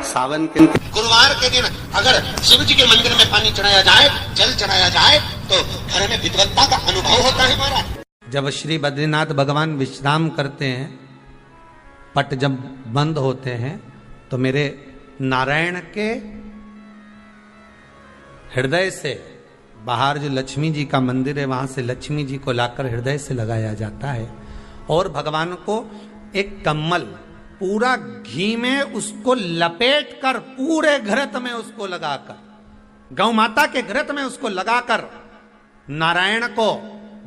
सावन के गुरुवार के दिन अगर शिव जी के मंदिर में पानी चढ़ाया जाए, जल चढ़ाया जाए, तो घर में विद्वत्ता का अनुभव होता है महाराज। जब श्री बद्रीनाथ भगवान विश्राम करते हैं, पट जब बंद होते हैं, तो मेरे नारायण के हृदय से बाहर जो लक्ष्मी जी का मंदिर है, वहां से लक्ष्मी जी को लाकर हृदय से लगाया जाता है और भगवान को एक कम्मल पूरा घी में उसको लपेट कर, पूरे घृत में उसको लगाकर, गौ माता के घृत में उसको लगाकर नारायण को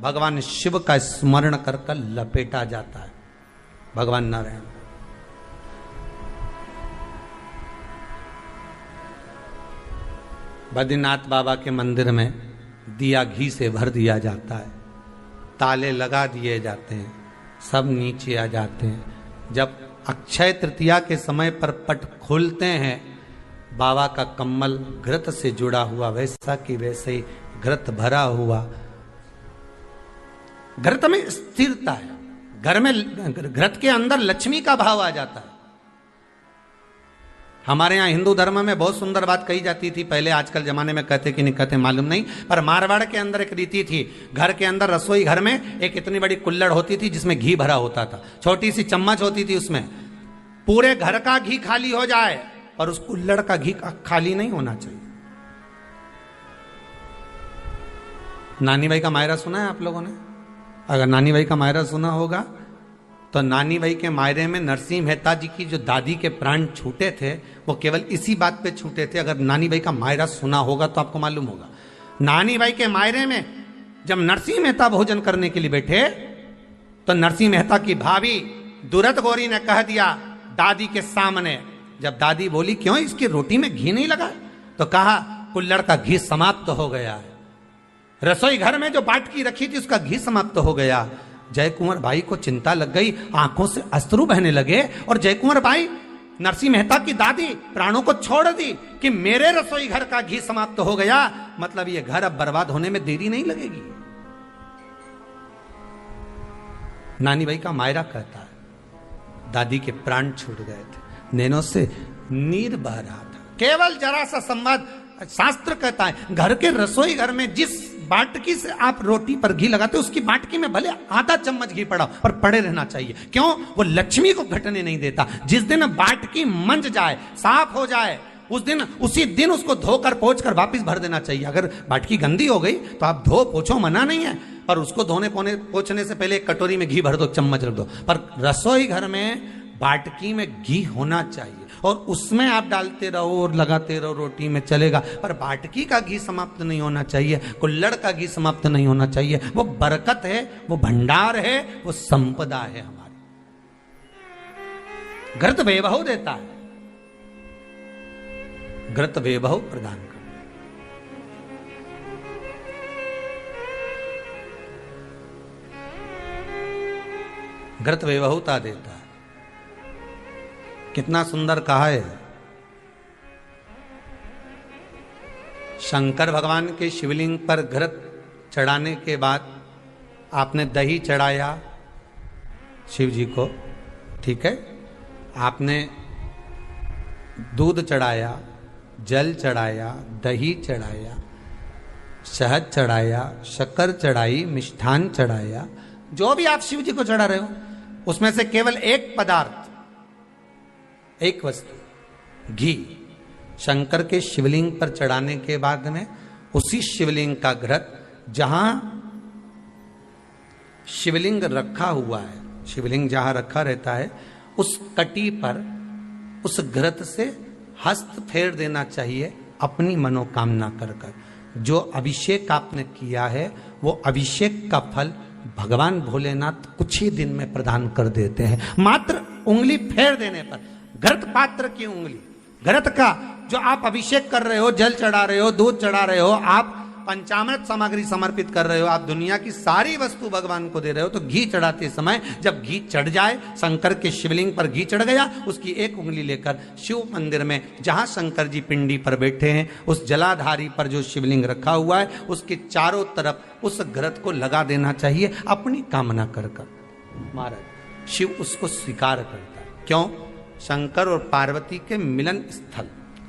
भगवान शिव का स्मरण कर कर लपेटा जाता है। भगवान नारायण बद्रीनाथ बाबा के मंदिर में दिया घी से भर दिया जाता है, ताले लगा दिए जाते हैं, सब नीचे आ जाते हैं। जब अक्षय तृतीया के समय पर पट खोलते हैं, बाबा का कम्मल घृत से जुड़ा हुआ वैसा कि वैसे ही घृत भरा हुआ, घृत में स्थिरता है, घर में घृत के अंदर लक्ष्मी का भाव आ जाता है। हमारे यहाँ हिंदू धर्म में बहुत सुंदर बात कही जाती थी पहले, आजकल जमाने में कहते कि नहीं कहते मालूम नहीं, पर मारवाड़ के अंदर एक रीति थी। घर के अंदर, रसोई घर में एक इतनी बड़ी कुल्हड़ होती थी जिसमें घी भरा होता था, छोटी सी चम्मच होती थी, उसमें पूरे घर का घी खाली हो जाए और उस कुल्हड़ का घी खाली नहीं होना चाहिए। नानी भाई का मायरा सुना है आप लोगों ने? अगर नानी भाई का मायरा सुना होगा तो नानी भाई के मायरे में नरसिंह मेहता जी की जो दादी के प्राण छूटे थे, वो केवल इसी बात पे छूटे थे। अगर नानी भाई का मायरा सुना होगा तो आपको मालूम होगा, नानी भाई के मायरे में जब नरसिंह मेहता भोजन करने के लिए बैठे तो नरसिंह मेहता की भाभी दुरत गौरी ने कह दिया दादी के सामने, जब दादी बोली क्यों इसकी रोटी में घी नहीं लगा, तो कहा कुल्हड़ का घी समाप्त हो गया है, रसोई घर में जो बाटकी रखी थी उसका घी समाप्त हो गया। जय कुंवर भाई को चिंता लग गई, आंखों से अश्रु बहने लगे और जय कुंवर भाई नरसिंह मेहता की दादी प्राणों को छोड़ दी कि मेरे रसोई घर का घी समाप्त हो गया, मतलब ये घर अब बर्बाद होने में देरी नहीं लगेगी। नानी भाई का मायरा कहता है दादी के प्राण छूट गए थे, नैनों से नीर बह रहा था, केवल जरा सा संवाद। शास्त्र कहता है घर के रसोई घर में जिस बाटकी से आप रोटी पर घी लगाते उसकी बाटकी में भले आधा चम्मच घी पड़ा पर पड़े रहना चाहिए। क्यों? वो लक्ष्मी को घटने नहीं देता। जिस दिन बाटकी मंज जाए, साफ हो जाए, उस दिन उसी दिन उसको धोकर पोंछ कर वापस भर देना चाहिए। अगर बाटकी गंदी हो गई तो आप धो पोछो, मना नहीं है, पर उसको धोने पोंछने से पहले एक कटोरी में घी भर दो, चम्मच रख दो। पर रसोई घर में बाटकी में घी होना चाहिए और उसमें आप डालते रहो और लगाते रहो, रोटी में चलेगा, पर बाटकी का घी समाप्त नहीं होना चाहिए, कुल्हड़ का घी समाप्त नहीं होना चाहिए। वो बरकत है, वो भंडार है, वो संपदा है हमारी। घृत वैभव देता है, घृत वैभव प्रदान कर, घृत वैभवता देता है। कितना सुंदर कहा है। शंकर भगवान के शिवलिंग पर घृत चढ़ाने के बाद आपने दही चढ़ाया शिव जी को, ठीक है, आपने दूध चढ़ाया, जल चढ़ाया, दही चढ़ाया, शहद चढ़ाया, शक्कर चढ़ाई, मिष्ठान चढ़ाया, जो भी आप शिव जी को चढ़ा रहे हो उसमें से केवल एक पदार्थ, एक वस्तु, घी, शंकर के शिवलिंग पर चढ़ाने के बाद में उसी शिवलिंग का घृत, जहां शिवलिंग रखा हुआ है, शिवलिंग जहां रखा रहता है, उस कटी पर उस घृत से हस्त फेर देना चाहिए अपनी मनोकामना कर कर। जो अभिषेक आपने किया है वो अभिषेक का फल भगवान भोलेनाथ कुछ ही दिन में प्रदान कर देते हैं। मात्र उंगली फेर देने पर, घृत पात्र की उंगली, घृत का जो आप अभिषेक कर रहे हो, जल चढ़ा रहे हो, दूध चढ़ा रहे हो, आप पंचामृत सामग्री समर्पित कर रहे हो, आप दुनिया की सारी वस्तु भगवान को दे रहे हो, तो घी चढ़ाते समय जब घी चढ़ जाए, शंकर के शिवलिंग पर घी चढ़ गया, उसकी एक उंगली लेकर शिव मंदिर में जहां शंकर जी पिंडी पर बैठे हैं, उस जलाधारी पर जो शिवलिंग रखा हुआ है, उसके चारों तरफ उस घृत को लगा देना चाहिए अपनी कामना कर कर। महाराज शिव उसको स्वीकार करता है। क्यों? शंकर और पार्वती के मिलन स्थल,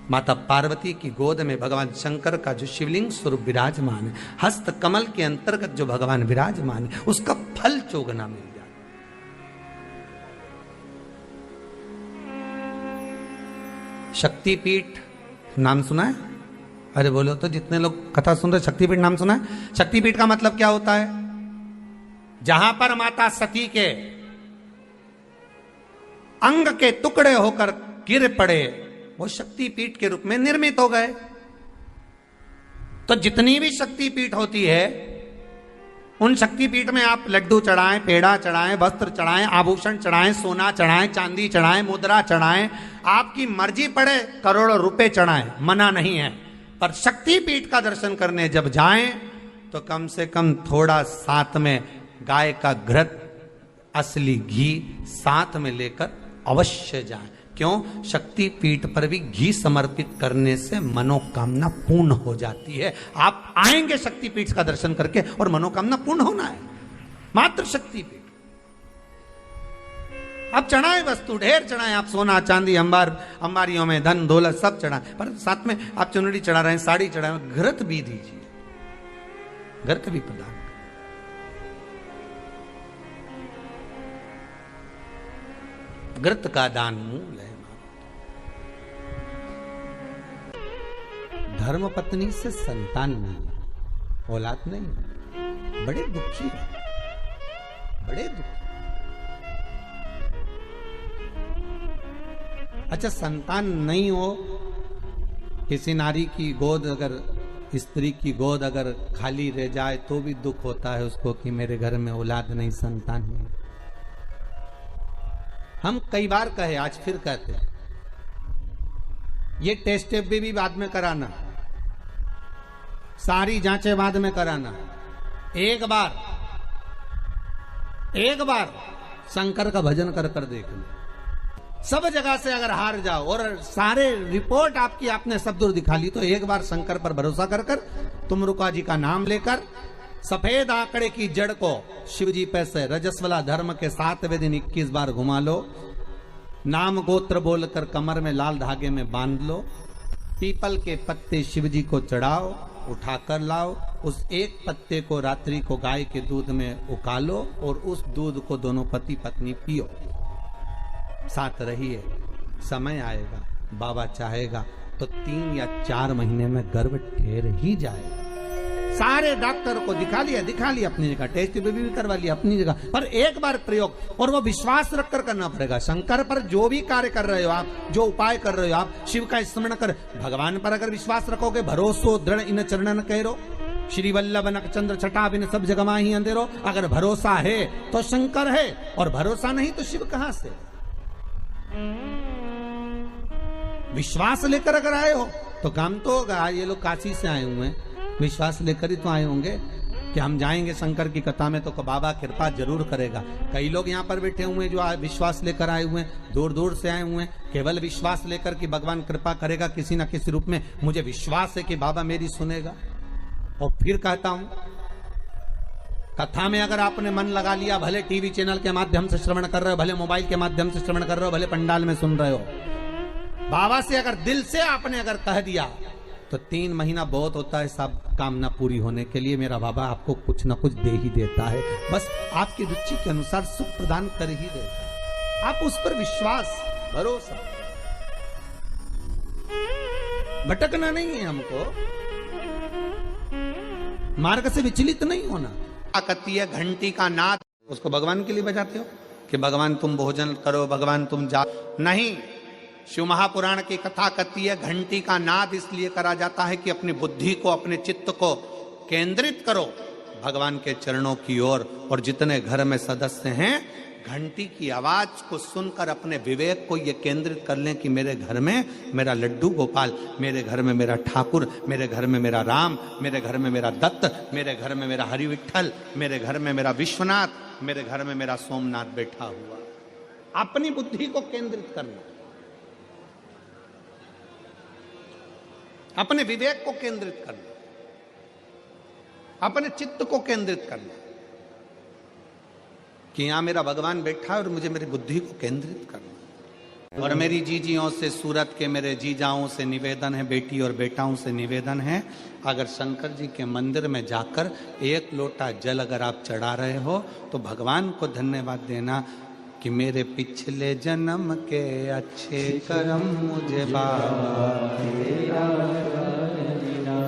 माता पार्वती की गोद में भगवान शंकर का जो शिवलिंग स्वरूप विराजमान है, हस्त कमल के अंतर्गत जो भगवान विराजमान है, उसका फल चोगना मिल जाए। शक्तिपीठ नाम सुना है? अरे बोलो तो, जितने लोग कथा सुन रहे, शक्तिपीठ नाम सुना है? शक्तिपीठ का मतलब क्या होता है? जहां पर माता सती के अंग के टुकड़े होकर गिर पड़े, वो शक्तिपीठ के रूप में निर्मित हो गए। तो जितनी भी शक्तिपीठ होती है, उन शक्तिपीठ में आप लड्डू चढ़ाएं, पेड़ा चढ़ाएं, वस्त्र चढ़ाएं, आभूषण चढ़ाएं, सोना चढ़ाएं, चांदी चढ़ाएं, मुद्रा चढ़ाएं, आपकी मर्जी पड़े करोड़ों रुपए चढ़ाएं, मना नहीं है। पर शक्तिपीठ का दर्शन करने जब जाएं तो कम से कम थोड़ा साथ में गाय का घृत, असली घी साथ में लेकर अवश्य जाएं। क्यों? शक्तिपीठ पर भी घी समर्पित करने से मनोकामना पूर्ण हो जाती है। आप आएंगे शक्तिपीठ का दर्शन करके और मनोकामना पूर्ण होना है, मात्र शक्तिपीठ। आप चढ़ाए वस्तु ढेर चढ़ाएं, आप सोना चांदी अंबारियों में धन दौलत सब चढ़ाएं, पर साथ में आप चुनरी चढ़ा रहे हैं, साड़ी चढ़ाए, घृत भी दीजिए, घृत भी प्रदान। घृत का दान मूल है। धर्म पत्नी से संतान नहीं, औलाद नहीं, बड़े दुखी है, बड़े दुखी। अच्छा, संतान नहीं हो, किसी नारी की गोद, अगर स्त्री की गोद अगर खाली रह जाए तो भी दुख होता है उसको कि मेरे घर में औलाद नहीं, संतान नहीं। हम कई बार कहे, आज फिर कहते हैं, ये टेस्ट भी बाद में कराना, सारी जांचें बाद में कराना। एक बार शंकर का भजन कर कर देख लो। सब जगह से अगर हार जाओ और सारे रिपोर्ट आपकी आपने सब दूर दिखा ली, तो एक बार शंकर पर भरोसा कर कर तुम रुका जी का नाम लेकर सफेद आंकड़े की जड़ को शिव जी पे से रजस्वला धर्म के 7वें दिन 21 बार घुमा लो। नाम गोत्र बोलकर कमर में लाल धागे में बांध लो। पीपल के पत्ते शिव जी को चढ़ाओ, उठाकर लाओ। उस एक पत्ते को रात्रि को गाय के दूध में उकालो और उस दूध को दोनों पति पत्नी पियो। साथ रहिए, समय आएगा, बाबा चाहेगा तो 3 या 4 महीने में गर्भ ठहर ही जाएगा। सारे डॉक्टर को दिखा लिया अपनी जगह, टेस्ट भी करवा लिया अपनी जगह, पर एक बार प्रयोग, और वो विश्वास रखकर करना पड़ेगा। शंकर पर जो भी कार्य कर रहे हो आप, जो उपाय कर रहे हो आप, शिव का स्मरण कर, भगवान पर अगर विश्वास रखोगे, भरोसो दृढ़ इन चरणन कहो, श्री वल्लभ नक चंद्र छटा बिन सब जगमा ही अंधेरो। अगर भरोसा है तो शंकर है, और भरोसा नहीं तो शिव कहां से? विश्वास लेकर अगर आए हो तो काम तो होगा। ये लोग काशी से आए हुए हैं, विश्वास लेकर ही तो आए होंगे कि हम जाएंगे शंकर की कथा में तो बाबा कृपा जरूर करेगा। कई लोग यहाँ पर बैठे हुए हैं जो विश्वास लेकर आए हुए हैं, दूर दूर से आए हुए हैं, केवल विश्वास लेकर कि भगवान कृपा करेगा किसी ना किसी रूप में, मुझे विश्वास है कि बाबा मेरी सुनेगा। और फिर कहता हूं, कथा में अगर आपने मन लगा लिया, भले टीवी चैनल के माध्यम से श्रवण कर रहे हो, भले मोबाइल के माध्यम से श्रवण कर रहे हो, भले पंडाल में सुन रहे हो, बाबा से अगर दिल से आपने अगर कह दिया तो 3 महीना बहुत होता है सब कामना पूरी होने के लिए। मेरा बाबा आपको कुछ ना कुछ दे ही देता है, बस आपकी रुचि के अनुसार सुख प्रदान कर ही देता है। आप उस पर विश्वास, भरोसा, भटकना नहीं है हमको, मार्ग से विचलित नहीं होना। कहती है घंटी का नाद, उसको भगवान के लिए बजाते हो कि भगवान तुम भोजन करो, भगवान तुम जा, नहीं। शिव महापुराण की कथा कहती है घंटी का नाद इसलिए करा जाता है कि अपनी बुद्धि को, अपने चित्त को केंद्रित करो भगवान के चरणों की ओर। और जितने घर में सदस्य हैं, घंटी की आवाज को सुनकर अपने विवेक को ये केंद्रित कर लें कि मेरे घर में मेरा लड्डू गोपाल, मेरे घर में मेरा ठाकुर, मेरे घर में मेरा राम, मेरे घर में मेरा दत्त, मेरे घर में मेरा हरि विठल, मेरे घर में मेरा विश्वनाथ, मेरे घर में मेरा सोमनाथ बैठा हुआ। अपनी बुद्धि को केंद्रित करना, अपने विवेक को केंद्रित करना, अपने चित्त को केंद्रित करना कि यहां मेरा भगवान बैठा है और मुझे मेरी बुद्धि को केंद्रित करना। और मेरी जीजियों से, सूरत के मेरे जीजाओं से निवेदन है, बेटी और बेटाओं से निवेदन है, अगर शंकर जी के मंदिर में जाकर एक लोटा जल अगर आप चढ़ा रहे हो तो भगवान को धन्यवाद देना कि मेरे पिछले जन्म के अच्छे कर्म मुझे बाबा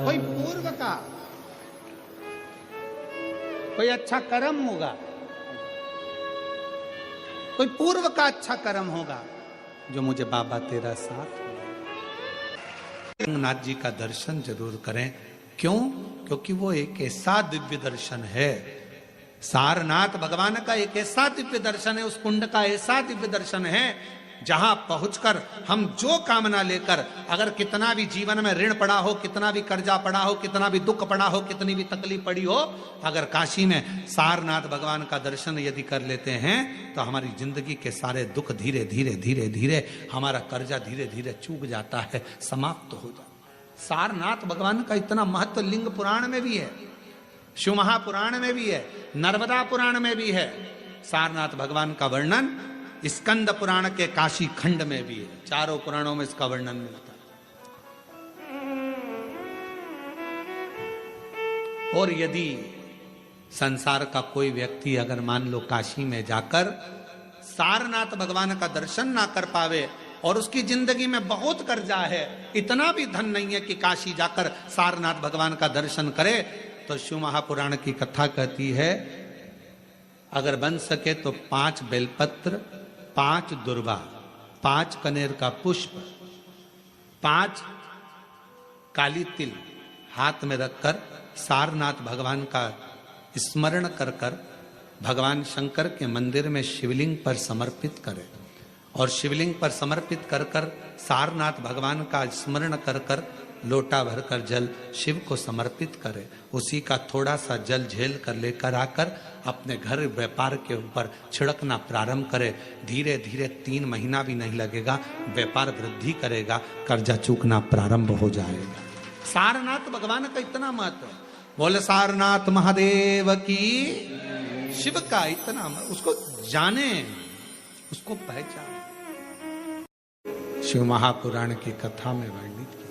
कोई पूर्व का कोई अच्छा कर्म होगा, कोई पूर्व का अच्छा कर्म होगा जो मुझे बाबा तेरा साथ। नाथ जी का दर्शन जरूर करें। क्यों? क्योंकि वो एक ऐसा दिव्य दर्शन है, सारनाथ भगवान का एक ऐसा दिव्य दर्शन है, उस कुंड का ऐसा दिव्य दर्शन है जहां पहुंचकर हम जो कामना लेकर, अगर कितना भी जीवन में ऋण पड़ा हो, कितना भी कर्जा पड़ा हो, कितना भी दुख पड़ा हो, कितनी भी तकलीफ पड़ी हो, अगर काशी में सारनाथ भगवान का दर्शन यदि कर लेते हैं तो हमारी जिंदगी के सारे दुख धीरे धीरे धीरे धीरे, हमारा कर्जा धीरे धीरे चूक जाता है, समाप्त हो जाता है। सारनाथ भगवान का इतना महत्व लिंग पुराण में भी है, शिव महापुराण में भी है, नर्मदा पुराण में भी है। सारनाथ भगवान का वर्णन स्कंद पुराण के काशी खंड में भी है, चारों पुराणों में इसका वर्णन मिलता है। और यदि संसार का कोई व्यक्ति अगर मान लो काशी में जाकर सारनाथ भगवान का दर्शन ना कर पावे और उसकी जिंदगी में बहुत कर्जा है, इतना भी धन नहीं है कि काशी जाकर सारनाथ भगवान का दर्शन करे, तो शिव महापुराण की कथा कहती है अगर बन सके तो 5 बेलपत्र, 5 दुर्वा, 5 कनेर का पुष्प, 5 काली तिल हाथ में रखकर सारनाथ भगवान का स्मरण कर कर भगवान शंकर के मंदिर में शिवलिंग पर समर्पित करे। और शिवलिंग पर समर्पित कर कर सारनाथ भगवान का स्मरण कर कर लोटा भरकर जल शिव को समर्पित करे। उसी का थोड़ा सा जल झेल कर लेकर आकर अपने घर व्यापार के ऊपर छिड़कना प्रारंभ करे। धीरे धीरे 3 महीना भी नहीं लगेगा, व्यापार वृद्धि करेगा, कर्जा चूकना प्रारंभ हो जाएगा। सारनाथ भगवान का इतना महत्व है। बोले सारनाथ महादेव की, शिव का इतना, उसको जाने, उसको पहचाने। शिव महापुराण की कथा में वर्णित किया।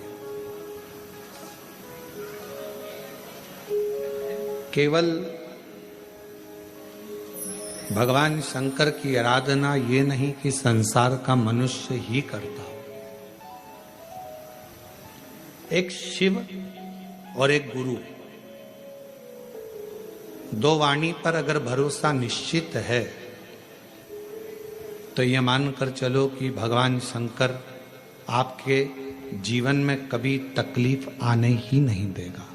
केवल भगवान शंकर की आराधना ये नहीं कि संसार का मनुष्य ही करता हो। एक शिव और एक गुरु, 2 वाणी पर अगर भरोसा निश्चित है तो ये मानकर चलो कि भगवान शंकर आपके जीवन में कभी तकलीफ आने ही नहीं देगा।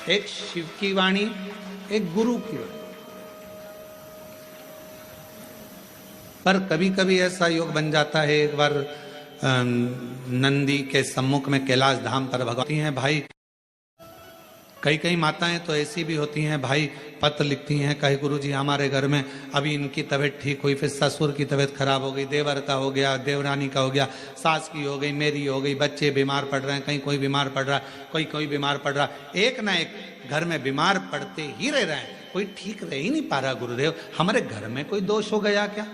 एक शिव की वाणी, एक गुरु की वाणी। पर कभी कभी ऐसा योग बन जाता है, एक बार नंदी के सम्मुख में कैलाश धाम पर भगवती हैं भाई, कई कई माताएं तो ऐसी भी होती हैं भाई, पत्र लिखती हैं, कहे गुरु जी हमारे घर में अभी इनकी तबीयत ठीक हुई, फिर ससुर की तबीयत खराब हो गई, देवर का हो गया, देवरानी का हो गया, सास की हो गई, मेरी हो गई, बच्चे बीमार पड़ रहे हैं, कहीं कोई बीमार पड़ रहा है, कोई बीमार पड़ रहा है, एक ना एक घर में बीमार पड़ते ही रह रहे हैं, कोई ठीक रह ही नहीं पा रहा। गुरुदेव हमारे घर में कोई दोष हो गया क्या,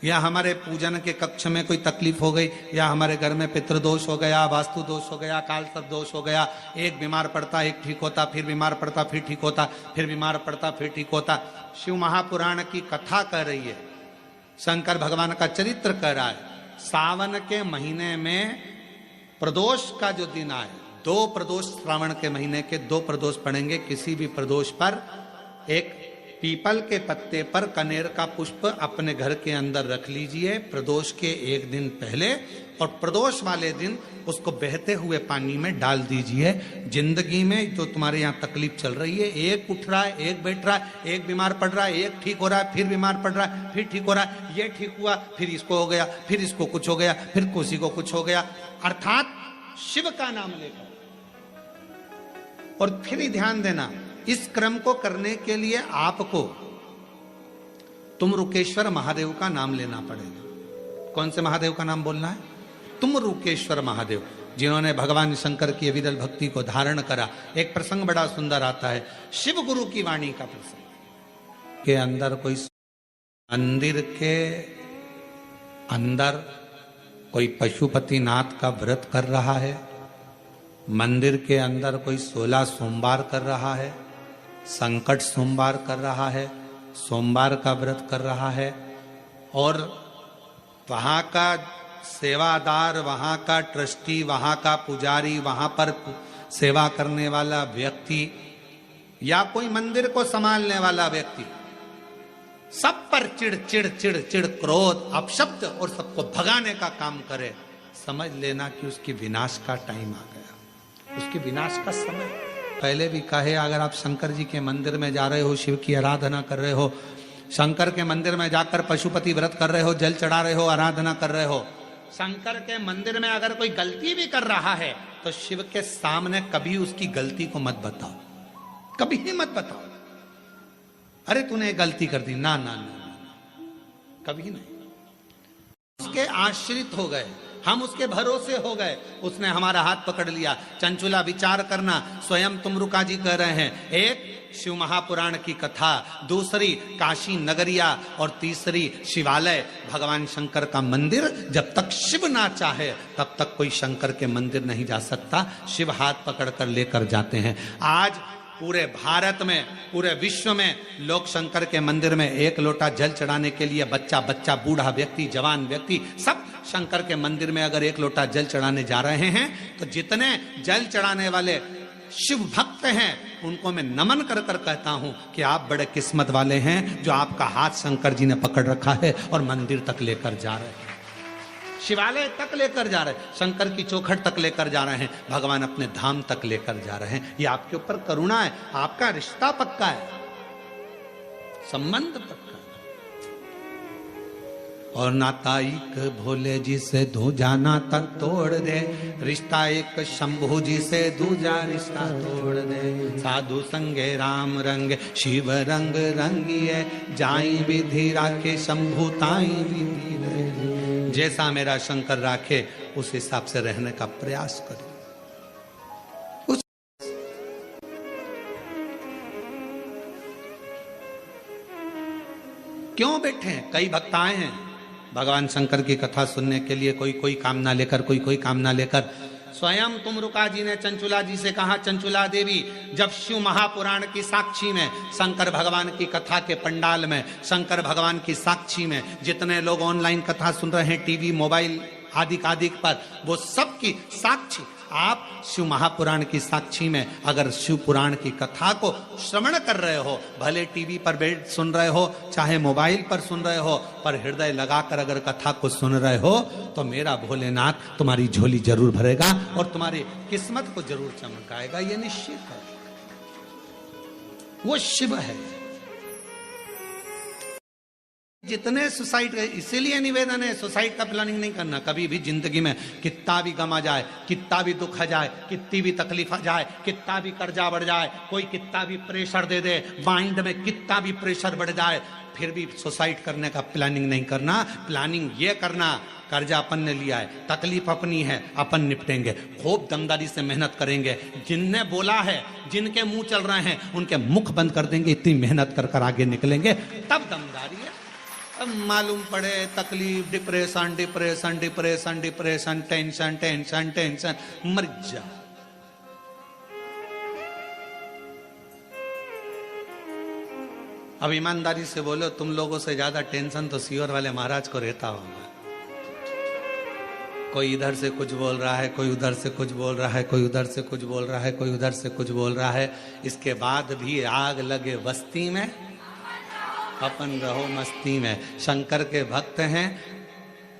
या हमारे पूजन के कक्ष में कोई तकलीफ हो गई, या हमारे घर में पितृदोष हो गया, वास्तु दोष हो गया, काल सर्प दोष हो गया, एक बीमार पड़ता एक ठीक होता, फिर बीमार पड़ता फिर ठीक होता, फिर बीमार पड़ता फिर ठीक होता। शिव महापुराण की कथा कह रही है, शंकर भगवान का चरित्र कह रहा है। सावन के महीने में प्रदोष का जो दिन आए, 2 प्रदोष श्रावण के महीने के 2 प्रदोष पड़ेंगे, किसी भी प्रदोष पर एक पीपल के पत्ते पर कनेर का पुष्प अपने घर के अंदर रख लीजिए प्रदोष के 1 दिन पहले, और प्रदोष वाले दिन उसको बहते हुए पानी में डाल दीजिए। जिंदगी में जो तुम्हारे यहाँ तकलीफ चल रही है, एक उठ रहा है, एक बैठ रहा है, एक बीमार पड़ रहा है, एक ठीक हो रहा है, फिर बीमार पड़ रहा है, फिर ठीक हो रहा है, ये ठीक हुआ, फिर इसको हो गया, फिर इसको कुछ हो गया, फिर किसी को कुछ हो गया, अर्थात शिव का नाम लेकर। और फिर ही ध्यान देना, इस क्रम को करने के लिए आपको तुमरुकेश्वर महादेव का नाम लेना पड़ेगा। कौन से महादेव का नाम बोलना है? तुमरुकेश्वर महादेव, जिन्होंने भगवान शंकर की अविरल भक्ति को धारण करा। एक प्रसंग बड़ा सुंदर आता है, शिव गुरु की वाणी का प्रसंग के अंदर कोई मंदिर के अंदर कोई पशुपतिनाथ का व्रत कर रहा है, मंदिर के अंदर कोई 16 सोमवार कर रहा है, संकट सोमवार कर रहा है, सोमवार का व्रत कर रहा है, और वहां का सेवादार, वहां का ट्रस्टी, वहां का पुजारी, वहां पर सेवा करने वाला व्यक्ति या कोई मंदिर को संभालने वाला व्यक्ति सब पर चिड़ चिड़ चिड़ चिड़ क्रोध अपशब्द और सबको भगाने का काम करे, समझ लेना कि उसकी विनाश का टाइम आ गया, उसके विनाश का समय। पहले भी कहे, अगर आप शंकर जी के मंदिर में जा रहे हो, शिव की आराधना कर रहे हो, शंकर के मंदिर में जाकर पशुपति व्रत कर रहे हो, जल चढ़ा रहे हो, आराधना कर रहे हो, शंकर के मंदिर में अगर कोई गलती भी कर रहा है तो शिव के सामने कभी उसकी गलती को मत बताओ, कभी ही मत बताओ, अरे तूने गलती कर दी, ना ना ना, कभी नहीं। उसके आश्रित हो गए, हम उसके भरोसे हो गए, उसने हमारा हाथ पकड़ लिया। चंचुला विचार करना, स्वयं तुमरुका जी कह रहे हैं, एक शिव महापुराण की कथा, दूसरी काशी नगरिया, और तीसरी शिवालय, भगवान शंकर का मंदिर। जब तक शिव ना चाहे तब तक कोई शंकर के मंदिर नहीं जा सकता, शिव हाथ पकड़कर लेकर जाते हैं। आज पूरे भारत में, पूरे विश्व में लोग शंकर के मंदिर में एक लोटा जल चढ़ाने के लिए, बच्चा बच्चा, बूढ़ा व्यक्ति, जवान व्यक्ति, सब शंकर के मंदिर में अगर एक लोटा जल चढ़ाने जा रहे हैं तो जितने जल चढ़ाने वाले शिव भक्त हैं उनको मैं नमन कर कर कहता हूं कि आप बड़े किस्मत वाले हैं जो आपका हाथ शंकर जी ने पकड़ रखा है और मंदिर तक लेकर जा रहे हैं, शिवालय तक लेकर जा रहे हैं, शंकर की चौखट तक लेकर जा रहे हैं, भगवान अपने धाम तक लेकर जा रहे हैं। ये आपके ऊपर करुणा है, आपका रिश्ता पक्का है, संबंध पक्का है। और नाता एक भोले जी से दूजा नाता तोड़ दे, रिश्ता एक शंभू जी से दूजा रिश्ता तोड़ दे। साधु संगे राम रंग शिव रंग रंगिए, जाई विधि राखे शंभू ताई विधि रहे। जैसा मेरा शंकर राखे उस हिसाब से रहने का प्रयास करो। क्यों बैठे हैं? कई भक्त आए हैं भगवान शंकर की कथा सुनने के लिए, कोई कोई कामना लेकर, कोई कोई कामना लेकर। स्वयं तुमरुका जी ने चंचुला जी से कहा, चंचुला देवी, जब शिव महापुराण की साक्षी में, शंकर भगवान की कथा के पंडाल में, शंकर भगवान की साक्षी में जितने लोग ऑनलाइन कथा सुन रहे हैं, टीवी मोबाइल आदि पर, वो सब की साक्षी आप शिव महापुराण की साक्षी में अगर शिव पुराण की कथा को श्रवण कर रहे हो, भले टीवी पर बैठ सुन रहे हो चाहे मोबाइल पर सुन रहे हो, पर हृदय लगाकर अगर कथा को सुन रहे हो तो मेरा भोलेनाथ तुम्हारी झोली जरूर भरेगा और तुम्हारी किस्मत को जरूर चमकाएगा, ये निश्चित है। वो शिव है। जितने सुसाइड, इसीलिए निवेदन है सुसाइड का प्लानिंग नहीं करना कभी भी जिंदगी में। कितना भी गमा जाए, कितना भी दुख आ जाए, कितनी भी तकलीफ आ जाए, कितना भी कर्जा बढ़ जाए, कोई कितना भी प्रेशर दे दे, माइंड में कितना भी प्रेशर बढ़ जाए, फिर भी सुसाइड करने का प्लानिंग नहीं करना। प्लानिंग ये करना, कर्जा अपन ने लिया है, तकलीफ अपनी है, अपन निपटेंगे, खूब दमदारी से मेहनत करेंगे। जिनने बोला है, जिनके मुंह चल रहे हैं, उनके मुख बंद कर देंगे, इतनी मेहनत कर कर आगे निकलेंगे, तब दमदारी है। मालूम पड़े तकलीफ, depression depression depression depression, tension tension tension, मर जा। अब ईमानदारी से बोलो, तुम लोगों से ज्यादा टेंशन तो सीहोर वाले महाराज को रहता होगा। कोई इधर से कुछ बोल रहा है, कोई उधर से कुछ बोल रहा है, कोई उधर से कुछ बोल रहा है, कोई उधर से कुछ बोल रहा है। इसके बाद भी आग लगे बस्ती में, अपन रहो मस्ती में। शंकर के भक्त हैं,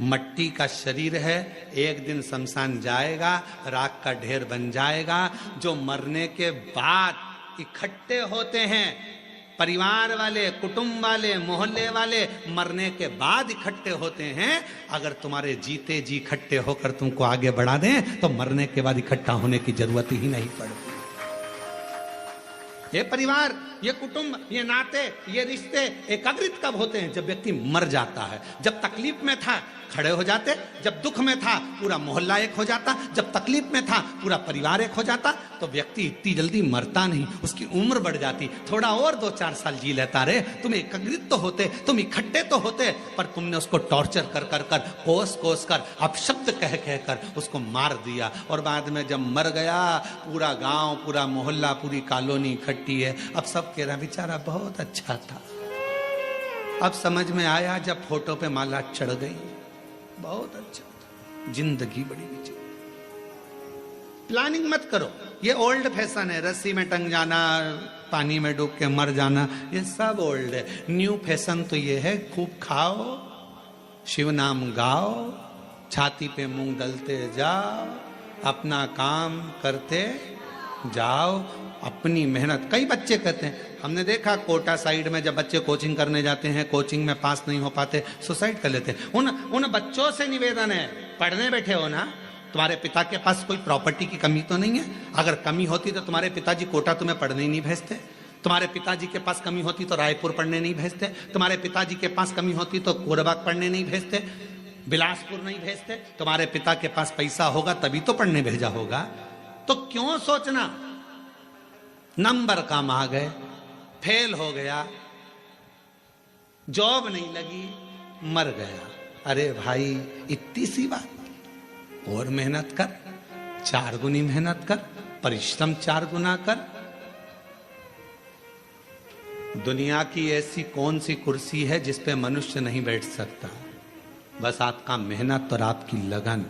मट्टी का शरीर है, एक दिन शमशान जाएगा, राख का ढेर बन जाएगा। जो मरने के बाद इकट्ठे होते हैं, परिवार वाले, कुटुंब वाले, मोहल्ले वाले, मरने के बाद इकट्ठे होते हैं। अगर तुम्हारे जीते जी इकट्ठे होकर तुमको आगे बढ़ा दें तो मरने के बाद इकट्ठा होने की जरूरत ही नहीं पड़ती। ये परिवार, ये कुटुंब, ये नाते, ये रिश्ते एकाग्रित कब होते हैं? जब व्यक्ति मर जाता है। जब तकलीफ में था खड़े हो जाते, जब दुख में था पूरा मोहल्ला एक हो जाता, जब तकलीफ में था पूरा परिवार एक हो जाता, तो व्यक्ति इतनी जल्दी मरता नहीं, उसकी उम्र बढ़ जाती। थोड़ा और 2-4 साल जी लेता रे, तुम एकाग्रित तो होते, तुम इकट्ठे तो होते, पर तुमने उसको टॉर्चर कर कर कर, कोस कोस कर, अपशब्द कह कह कर उसको मार दिया। और बाद में जब मर गया, पूरा गांव, पूरा मोहल्ला, पूरी कॉलोनी इकट्ठी है। अब सब कह रहा बेचारा बहुत अच्छा था। अब समझ में आया जब फोटो पे माला चढ़ गई, बहुत अच्छा था, जिंदगी बड़ी विचित्र। प्लानिंग मत करो, ये ओल्ड फैशन है। रस्सी में टंग जाना, पानी में डूब के मर जाना, ये सब ओल्ड है। न्यू फैशन तो ये है, खूब खाओ, शिव नाम गाओ, छाती पे मूंग डलते जाओ, अपना काम करते जाओ, अपनी मेहनत। कई बच्चे कहते हैं, हमने देखा कोटा साइड में जब बच्चे कोचिंग करने जाते हैं, कोचिंग में पास नहीं हो पाते, सुसाइड कर लेते हैं। उन बच्चों से निवेदन है, पढ़ने बैठे हो ना, तुम्हारे पिता के पास कोई प्रॉपर्टी की कमी तो नहीं है? अगर कमी होती तो तुम्हारे पिताजी कोटा तुम्हें पढ़ने नहीं भेजते। तुम्हारे पिताजी के पास कमी होती तो रायपुर पढ़ने नहीं भेजते। तुम्हारे पिताजी के पास कमी होती तो कोरबाग पढ़ने नहीं भेजते, बिलासपुर नहीं भेजते। तुम्हारे पिता के पास पैसा होगा तभी तो पढ़ने भेजा होगा। तो क्यों सोचना नंबर कम आ गए, फेल हो गया, जॉब नहीं लगी, मर गया। अरे भाई, इतनी सी बात, और मेहनत कर, 4 गुनी मेहनत कर, परिश्रम 4 गुना कर। दुनिया की ऐसी कौन सी कुर्सी है जिस पे मनुष्य नहीं बैठ सकता? बस आपका मेहनत और आपकी लगन।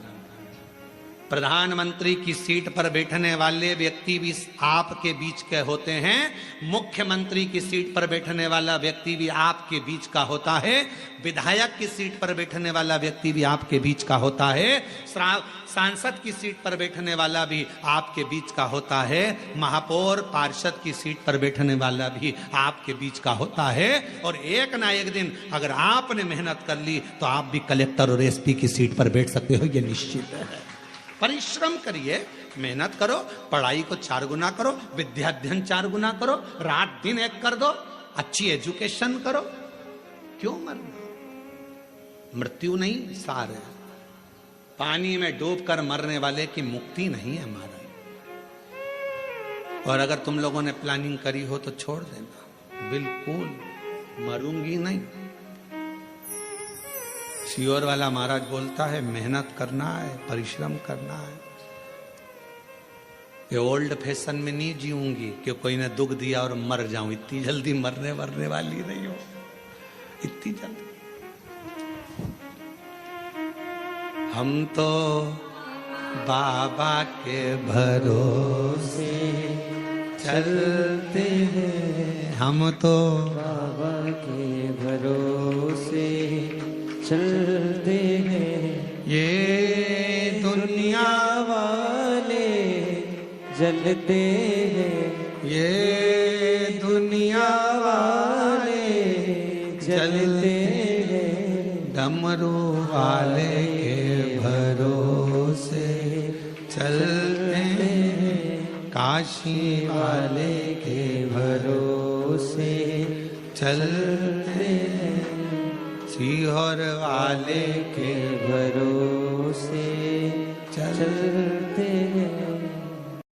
प्रधानमंत्री की सीट पर बैठने वाले व्यक्ति भी आपके बीच के होते हैं, मुख्यमंत्री की सीट पर बैठने वाला व्यक्ति भी आपके बीच का होता है, विधायक की सीट पर बैठने वाला व्यक्ति भी आपके बीच का होता है, सांसद की सीट पर बैठने वाला भी आपके बीच का होता है, महापौर पार्षद की सीट पर बैठने वाला भी आपके बीच का होता है। और एक ना एक दिन अगर आपने मेहनत कर ली तो आप भी कलेक्टर और एसपी की सीट पर बैठ सकते हो, यह निश्चित है। परिश्रम करिए, मेहनत करो, पढ़ाई को 4 गुना करो, विद्याध्ययन 4 गुना करो, रात दिन एक कर दो, अच्छी एजुकेशन करो। क्यों मरना? मृत्यु नहीं सार है। पानी में डूबकर मरने वाले की मुक्ति नहीं है हमारा। और अगर तुम लोगों ने प्लानिंग करी हो तो छोड़ देना, बिल्कुल मरूंगी नहीं। सियोर वाला महाराज बोलता है, मेहनत करना है, परिश्रम करना है। ये ओल्ड फैशन में नहीं जीऊंगी कि कोई ने दुख दिया और मर जाऊं। इतनी जल्दी मरने वाली नहीं हो, इतनी जल्दी। हम तो बाबा के भरोसे चलते हैं, हम तो बाबा के भरोसे चलते हैं। ये दुनिया वाले जलते हैं, ये दुनिया वाले जलते हैं। डमरू वाले के भरोसे चलते हैं, काशी वाले के भरोसे चलते हैं, सीहोर वाले के भरोसे चल